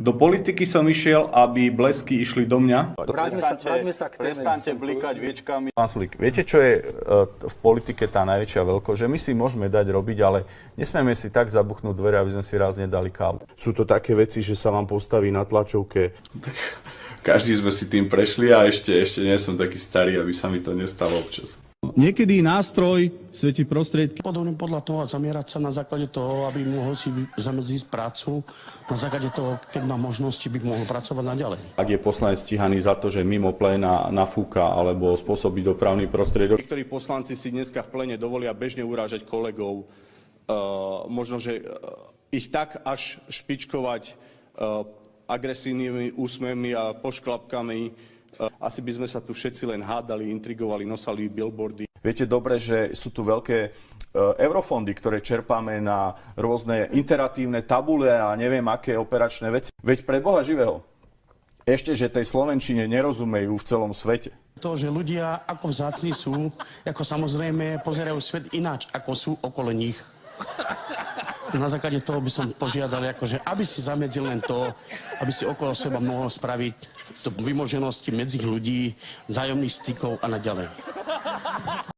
Do politiky som išiel, aby blesky išli do mňa. Vráťme sa k téme. Prestaňte blikať viečkami. Pán Sulík, viete, čo je v politike tá najväčšia veľkosť? Že my si môžeme dať robiť, ale nesmieme si tak zabuchnúť dvere, aby sme si raz nedali kávu. Sú to také veci, že sa vám postaví na tlačovke. Každý sme si tým prešli a ešte nie som taký starý, aby sa mi to nestalo občas. Niekedy nástroj svetí prostriedky. Podobne podľa toho a zamierať sa na základe toho, aby mohol si zamedziť prácu. Na základe toho, keď má možnosti, by mohol pracovať naďalej. Ak je poslanec stíhaný za to, že mimo pléna nafúka alebo spôsobí dopravný prostriedok. Niektorí poslanci si dneska v plene dovolia bežne urážať kolegov. Možno, že ich tak až špičkovať agresívnymi úsmevmi a pošklapkami. Asi by sme sa tu všetci len hádali, intrigovali, nosali billboardy. Viete dobre, že sú tu veľké eurofondy, ktoré čerpáme na rôzne interatívne tabule a neviem aké operačné veci. Veď pre Boha živého, ešte, že tej slovenčine nerozumejú v celom svete. To, že ľudia ako vzácni sú, ako samozrejme pozerajú svet ináč, ako sú okolo nich. Na základe toho by som požiadal, akože, aby si zamedzil len to, aby si okolo seba mohol spraviť to vymoženosti medzi ľudí, vzájomných stykov a naďalej.